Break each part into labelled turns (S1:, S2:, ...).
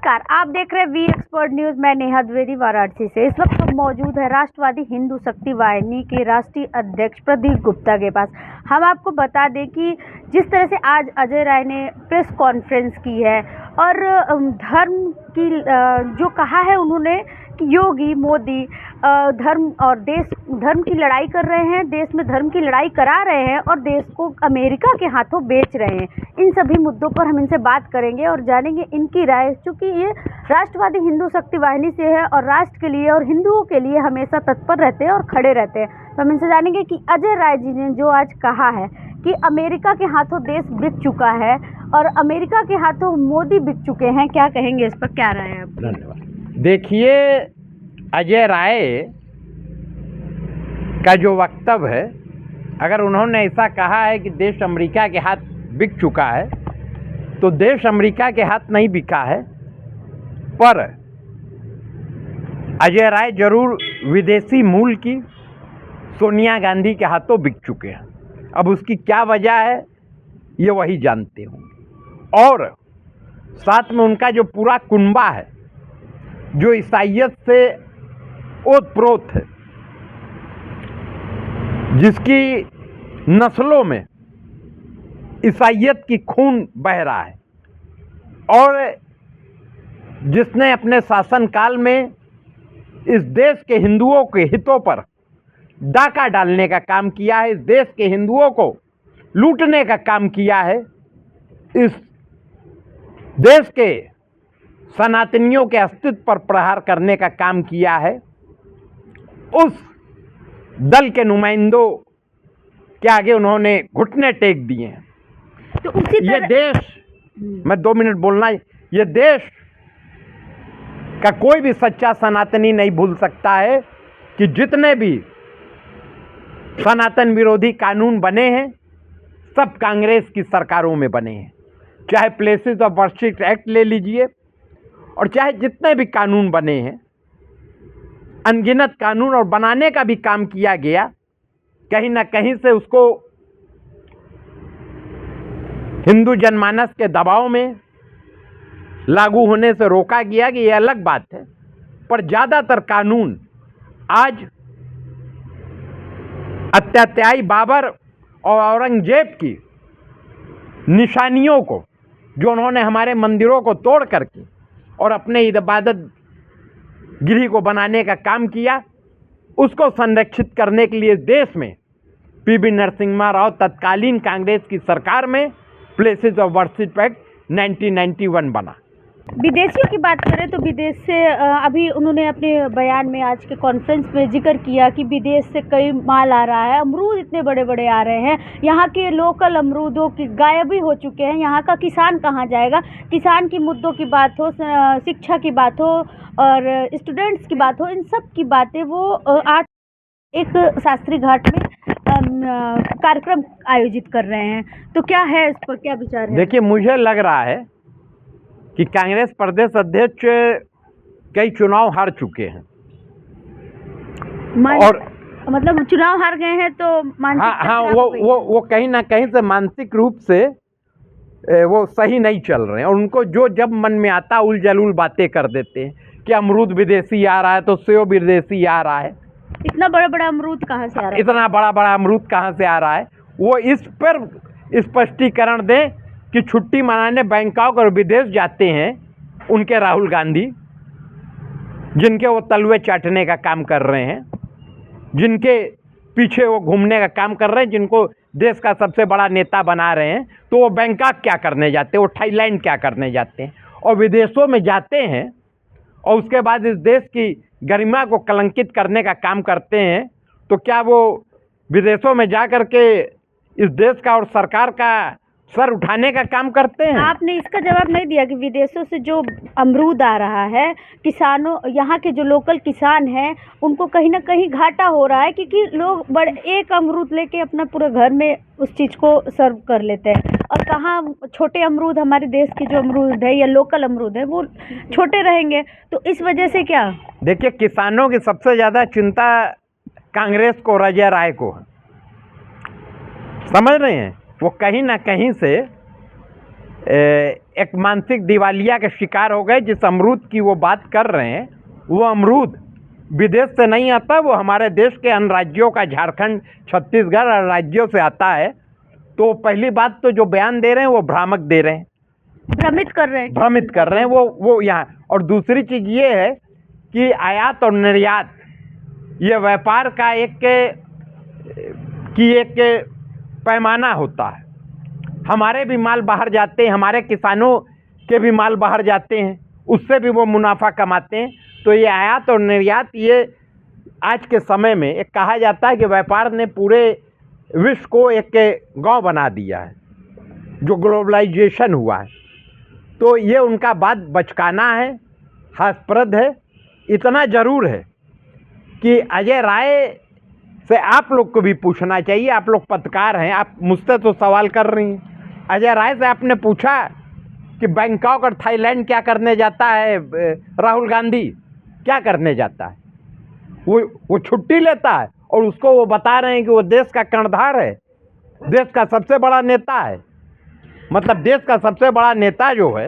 S1: नमस्कार, आप देख रहे हैं वी एक्सपर्ट न्यूज। मैं नेहा द्विवेदी वाराणसी से। इस वक्त हम मौजूद है राष्ट्रवादी हिंदू शक्ति वाहिनी के राष्ट्रीय अध्यक्ष प्रदीप गुप्ता के पास। हम आपको बता दें कि जिस तरह से आज अजय राय ने प्रेस कॉन्फ्रेंस की है और धर्म की जो कहा है उन्होंने कि योगी मोदी धर्म और धर्म की लड़ाई कर रहे हैं, देश में धर्म की लड़ाई करा रहे हैं और देश को अमेरिका के हाथों बेच रहे हैं। इन सभी मुद्दों पर हम इनसे बात करेंगे और जानेंगे इनकी राय, क्योंकि ये राष्ट्रवादी हिंदू शक्ति वाहिनी से है और राष्ट्र के लिए और हिंदुओं के लिए हमेशा तत्पर रहते हैं और खड़े रहते हैं। तो हम इनसे जानेंगे कि अजय राय जी ने जो आज कहा है कि अमेरिका के हाथों देश बिक चुका है और अमेरिका के हाथों मोदी बिक चुके हैं, क्या कहेंगे इस पर, क्या राय है आपकी?
S2: धन्यवाद। देखिए, अजय राय का जो वक्तव्य है, अगर उन्होंने ऐसा कहा है कि देश अमेरिका के हाथ बिक चुका है, तो देश अमेरिका के हाथ नहीं बिका है, पर अजय राय जरूर विदेशी मूल की सोनिया गांधी के हाथों बिक चुके हैं। अब उसकी क्या वजह है ये वही जानते होंगे। और साथ में उनका जो पूरा कुनबा है, जो ईसाइयत से ओतप्रोत है, जिसकी नस्लों में ईसाइयत की खून बह रहा है और जिसने अपने शासनकाल में इस देश के हिंदुओं के हितों पर डाका डालने का काम किया है, इस देश के हिंदुओं को लूटने का काम किया है, इस देश के सनातनियों के अस्तित्व पर प्रहार करने का काम किया है, उस दल के नुमाइंदों के आगे उन्होंने घुटने टेक दिए हैं।
S1: तो उसी
S2: ये देश, मैं 2 मिनट बोलना, ये देश का कोई भी सच्चा सनातनी नहीं भूल सकता है कि जितने भी सनातन विरोधी कानून बने हैं सब कांग्रेस की सरकारों में बने हैं। चाहे प्लेसेस ऑफ वर्शिप एक्ट ले लीजिए और चाहे जितने भी कानून बने हैं, अनगिनत कानून, और बनाने का भी काम किया गया, कहीं ना कहीं से उसको हिंदू जनमानस के दबाव में लागू होने से रोका गया कि यह अलग बात है। पर ज़्यादातर कानून आज अत्याचारी बाबर और औरंगजेब की निशानियों को, जो उन्होंने हमारे मंदिरों को तोड़ करके और अपने इबादत गृह को बनाने का काम किया, उसको संरक्षित करने के लिए देश में पीवी नरसिम्हा राव तत्कालीन कांग्रेस की सरकार में प्लेसेस ऑफ वर्शिप एक्ट 1991 बना।
S1: विदेशियों की बात करें तो विदेश से अभी उन्होंने अपने बयान में आज के कॉन्फ्रेंस में जिक्र किया कि विदेश से कई माल आ रहा है, अमरूद इतने बड़े बड़े आ रहे हैं, यहाँ के लोकल अमरूदों की गायब ही हो चुके हैं, यहाँ का किसान कहाँ जाएगा? किसान की मुद्दों की बात हो, शिक्षा की बात हो और स्टूडेंट्स की बात हो, इन सब की बातें वो आज एक शास्त्री घाट में कार्यक्रम आयोजित कर रहे हैं। तो क्या है इस पर, क्या विचार है?
S2: देखिए, मुझे लग रहा है कि कांग्रेस प्रदेश अध्यक्ष कई चुनाव हार चुके हैं और
S1: मतलब चुनाव हार गए हैं, तो
S2: हाँ, वो कहीं ना कहीं से मानसिक रूप से वो सही नहीं चल रहे हैं और उनको जो जब मन में आता उल जलूल बातें कर देते हैं कि अमरूद विदेशी आ रहा है तो सेब विदेशी आ रहा है।
S1: इतना बड़ा बड़ा अमरूद कहाँ से आ रहा है?
S2: इतना बड़ा बड़ा अमरूद कहाँ से आ रहा है? वो इस पर स्पष्टीकरण दें कि छुट्टी मनाने बैंकॉक और विदेश जाते हैं उनके राहुल गांधी, जिनके वो तलवे चाटने का काम कर रहे हैं, जिनके पीछे वो घूमने का काम कर रहे हैं, जिनको देश का सबसे बड़ा नेता बना रहे हैं, तो वो बैंकॉक क्या करने जाते हैं, वो थाईलैंड क्या करने जाते हैं और विदेशों में जाते हैं और उसके बाद इस देश की गरिमा को कलंकित करने का काम करते हैं। तो क्या वो विदेशों में जा कर के इस देश का और सरकार का सर उठाने का काम करते हैं?
S1: आपने इसका जवाब नहीं दिया कि विदेशों से जो अमरूद आ रहा है, किसानों, यहाँ के जो लोकल किसान हैं उनको कहीं ना कहीं घाटा हो रहा है, क्योंकि लोग बड़े एक अमरूद लेके अपना पूरे घर में उस चीज़ को सर्व कर लेते हैं और कहाँ छोटे अमरूद, हमारे देश के जो अमरूद है या लोकल अमरूद है वो छोटे रहेंगे। तो इस वजह से क्या?
S2: देखिए, किसानों की सबसे ज़्यादा चिंता कांग्रेस को, अजय राय को, समझ रहे हैं? वो कहीं ना कहीं से एक मानसिक दिवालिया के शिकार हो गए। जिस अमरूद की वो बात कर रहे हैं, वो अमरूद विदेश से नहीं आता, वो हमारे देश के अन्य राज्यों का, झारखंड, छत्तीसगढ़ और राज्यों से आता है। तो पहली बात तो जो बयान दे रहे हैं वो भ्रामक दे रहे हैं,
S1: भ्रमित कर रहे हैं,
S2: भ्रमित कर रहे हैं वो यहाँ। और दूसरी चीज़ ये है कि आयात और निर्यात ये व्यापार का एक पैमाना होता है। हमारे भी माल बाहर जाते हैं, हमारे किसानों के भी माल बाहर जाते हैं, उससे भी वो मुनाफा कमाते हैं। तो ये आयात और निर्यात, ये आज के समय में एक कहा जाता है कि व्यापार ने पूरे विश्व को एक गांव बना दिया है, जो ग्लोबलाइजेशन हुआ है। तो ये उनका बात बचकाना है, हास्यप्रद है। इतना ज़रूर है कि अजय राय से आप लोग को भी पूछना चाहिए। आप लोग पत्रकार हैं, आप मुझसे तो सवाल कर रही हैं। अजय राय से आपने पूछा कि बैंकॉक और थाईलैंड क्या करने जाता है, राहुल गांधी क्या करने जाता है? वो छुट्टी लेता है और उसको वो बता रहे हैं कि वो देश का कर्णधार है, देश का सबसे बड़ा नेता है। मतलब देश का सबसे बड़ा नेता जो है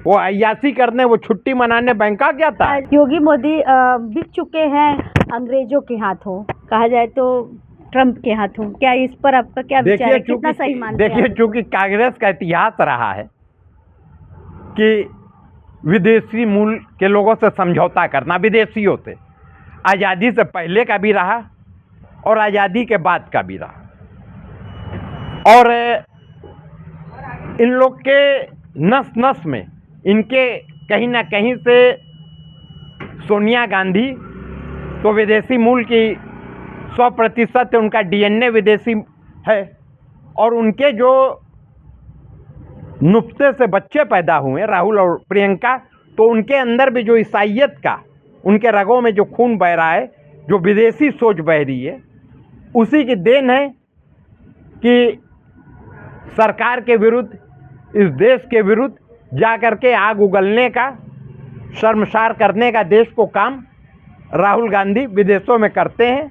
S2: वो अय्यासी करने, वो छुट्टी मनाने बैंकॉक जाता है।
S1: योगी मोदी बिक चुके हैं अंग्रेजों के हाथों, कहा जाए तो ट्रंप के हाथों। क्या इस पर आपका क्या विचार है, कितना सही मानते हैं?
S2: देखिए, चूंकि कांग्रेस का इतिहास रहा है कि विदेशी मूल के लोगों से समझौता करना, विदेशियों से, आज़ादी से पहले का भी रहा और आज़ादी के बाद का भी रहा। और इन लोग के नस नस में, इनके कहीं ना कहीं से सोनिया गांधी तो विदेशी मूल की 100% उनका डीएनए विदेशी है। और उनके जो नुक्ते से बच्चे पैदा हुए, राहुल और प्रियंका, तो उनके अंदर भी जो ईसाइयत का, उनके रगों में जो खून बह रहा है, जो विदेशी सोच बह रही है, उसी की देन है कि सरकार के विरुद्ध, इस देश के विरुद्ध जा कर के आग उगलने का, शर्मसार करने का देश को काम राहुल गांधी विदेशों में करते हैं।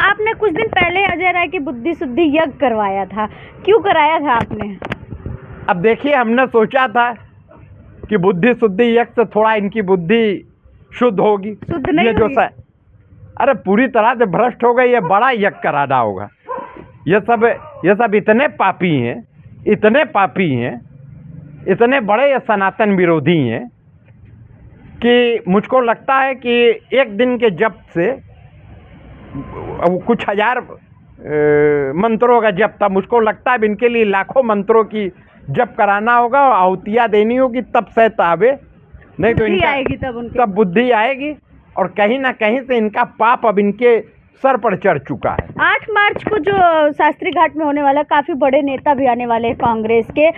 S1: आपने कुछ दिन पहले अजय राय की बुद्धि शुद्धि यज्ञ करवाया था, क्यों कराया था आपने?
S2: अब देखिए, हमने सोचा था कि बुद्धि शुद्धि यज्ञ से थोड़ा इनकी बुद्धि शुद्ध होगी।
S1: शुद्ध नहीं
S2: ये जो अरे पूरी तरह से भ्रष्ट हो गई, ये बड़ा यज्ञ कराना होगा। ये सब इतने पापी हैं, इतने पापी हैं, इतने बड़े ये सनातन विरोधी हैं कि मुझको लगता है कि एक दिन के जप से कुछ हजार मंत्रों का जप था, मुझको लगता है इनके लिए लाखों मंत्रों की जप कराना होगा और आहुतियाँ देनी होगी, तब सहता आवे, नहीं तो इनका
S1: आएगी,
S2: तब बुद्धि आएगी। और कहीं ना कहीं से इनका पाप अब इनके सर पर चढ़ चुका है।
S1: 8 मार्च को जो शास्त्री घाट में होने वाला, काफ़ी बड़े नेता भी आने वाले हैं कांग्रेस के,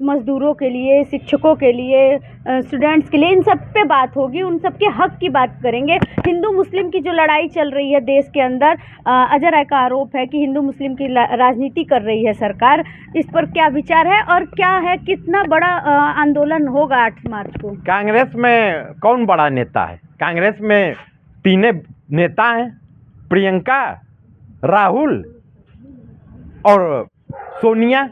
S1: मजदूरों के लिए, शिक्षकों के लिए, स्टूडेंट्स के लिए, इन सब पे बात होगी, उन सब के हक की बात करेंगे। हिंदू मुस्लिम की जो लड़ाई चल रही है देश के अंदर, अजय राय का आरोप है कि हिंदू मुस्लिम की राजनीति कर रही है सरकार। इस पर क्या विचार है और क्या है, कितना बड़ा आंदोलन होगा 8 मार्च को?
S2: कांग्रेस में कौन बड़ा नेता है? कांग्रेस में 3 नेता हैं, प्रियंका, राहुल और सोनिया।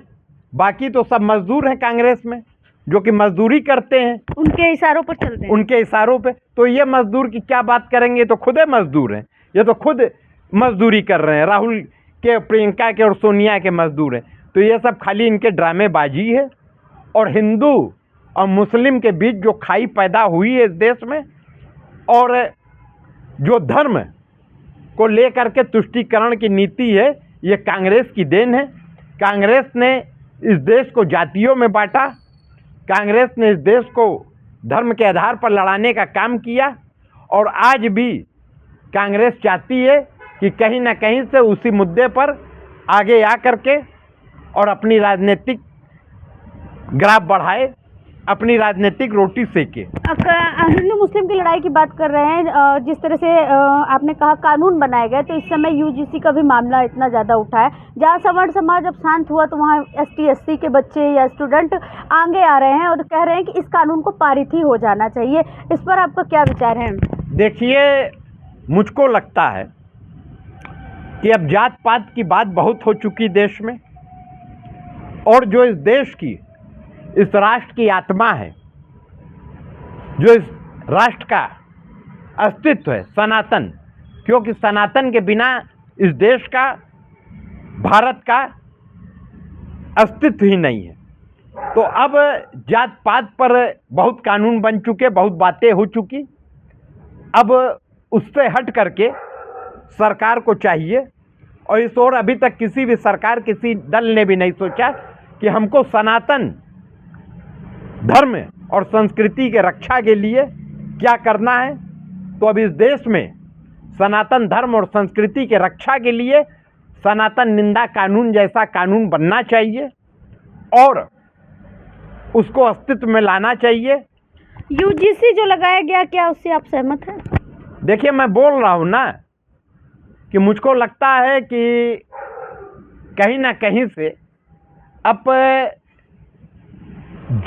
S2: बाकी तो सब मजदूर हैं कांग्रेस में, जो कि मजदूरी करते हैं,
S1: उनके इशारों पर चलते हैं,
S2: उनके इशारों पे। तो ये मजदूर की क्या बात करेंगे? तो खुद मजदूर हैं, ये तो खुद मजदूरी कर रहे हैं, राहुल के, प्रियंका के और सोनिया के मजदूर हैं। तो ये सब खाली इनके ड्रामेबाजी है। और हिंदू और मुस्लिम के बीच जो खाई पैदा हुई है इस देश में, और जो धर्म को लेकर के तुष्टीकरण की नीति है, ये कांग्रेस की देन है। कांग्रेस ने इस देश को जातियों में बांटा, कांग्रेस ने इस देश को धर्म के आधार पर लड़ाने का काम किया। और आज भी कांग्रेस चाहती है कि कहीं ना कहीं से उसी मुद्दे पर आगे आ करके और अपनी राजनीतिक ग्राफ बढ़ाए, अपनी राजनीतिक रोटी सेके।
S1: हिंदू मुस्लिम की लड़ाई की बात कर रहे हैं, जिस तरह से आपने कहा कानून बनाए गए, तो इस समय यूजीसी का भी मामला इतना ज़्यादा उठा है। जहाँ सवर्ण समाज अब शांत हुआ, तो वहाँ एसटी एससी के बच्चे या स्टूडेंट आगे आ रहे हैं और कह रहे हैं कि इस कानून को पारित ही हो जाना चाहिए। इस पर आपका क्या विचार है?
S2: देखिए, मुझको लगता है कि अब जात पात की बात बहुत हो चुकी देश में। और जो इस देश की, इस राष्ट्र की आत्मा है, जो इस राष्ट्र का अस्तित्व है, सनातन, क्योंकि सनातन के बिना इस देश का, भारत का अस्तित्व ही नहीं है। तो अब जात पात पर बहुत कानून बन चुके, बहुत बातें हो चुकी। अब उससे हट करके सरकार को चाहिए, और इस ओर अभी तक किसी भी सरकार, किसी दल ने भी नहीं सोचा कि हमको सनातन धर्म और संस्कृति के रक्षा के लिए क्या करना है। तो अब इस देश में सनातन धर्म और संस्कृति के रक्षा के लिए सनातन निंदा कानून जैसा कानून बनना चाहिए और उसको अस्तित्व में लाना चाहिए।
S1: यूजीसी जो लगाया गया, क्या उससे आप सहमत हैं?
S2: देखिए, मैं बोल रहा हूँ ना कि मुझको लगता है कि कहीं ना कहीं से अब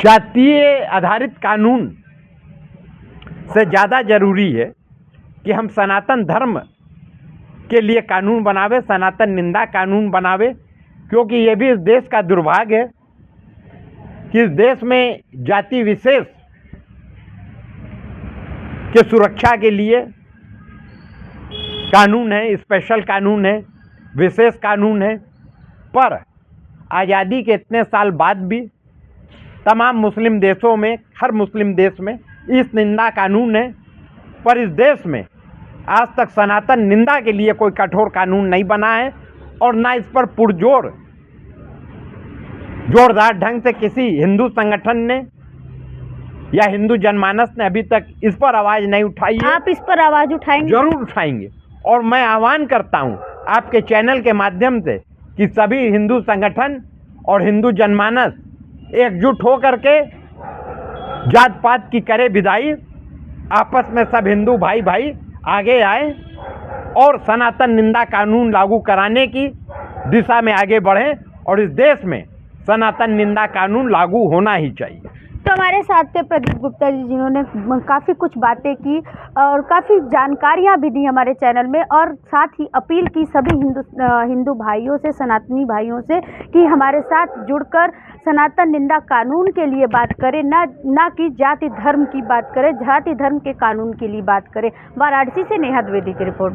S2: जातीय आधारित कानून से ज़्यादा ज़रूरी है कि हम सनातन धर्म के लिए कानून बनावे, सनातन निंदा कानून बनावे, क्योंकि ये भी इस देश का दुर्भाग्य है कि इस देश में जाति विशेष के सुरक्षा के लिए कानून है, स्पेशल कानून है, विशेष कानून है, पर आज़ादी के इतने साल बाद भी तमाम मुस्लिम देशों में, हर मुस्लिम देश में इस निंदा कानून है, पर इस देश में आज तक सनातन निंदा के लिए कोई कठोर कानून नहीं बना है और ना इस पर पुरजोर जोरदार ढंग से किसी हिंदू संगठन ने या हिंदू जनमानस ने अभी तक इस पर आवाज़ नहीं उठाई है।
S1: आप इस पर आवाज़ उठाएंगे?
S2: जरूर उठाएंगे, और मैं आह्वान करता हूं आपके चैनल के माध्यम से कि सभी हिंदू संगठन और हिंदू जनमानस एकजुट हो करके जात पात की करे विदाई, आपस में सब हिंदू भाई भाई आगे आए और सनातन निंदा कानून लागू कराने की दिशा में आगे बढ़ें, और इस देश में सनातन निंदा कानून लागू होना ही चाहिए।
S1: तो हमारे साथ थे प्रदीप गुप्ता जी, जिन्होंने काफ़ी कुछ बातें की और काफ़ी जानकारियां भी दी हमारे चैनल में, और साथ ही अपील की सभी हिंदू भाइयों से, सनातनी भाइयों से, कि हमारे साथ जुड़कर सनातन निंदा कानून के लिए बात करें, ना कि जाति धर्म की बात करें, जाति धर्म के कानून के लिए बात करें। वाराणसी से नेहा द्विवेदी की रिपोर्ट।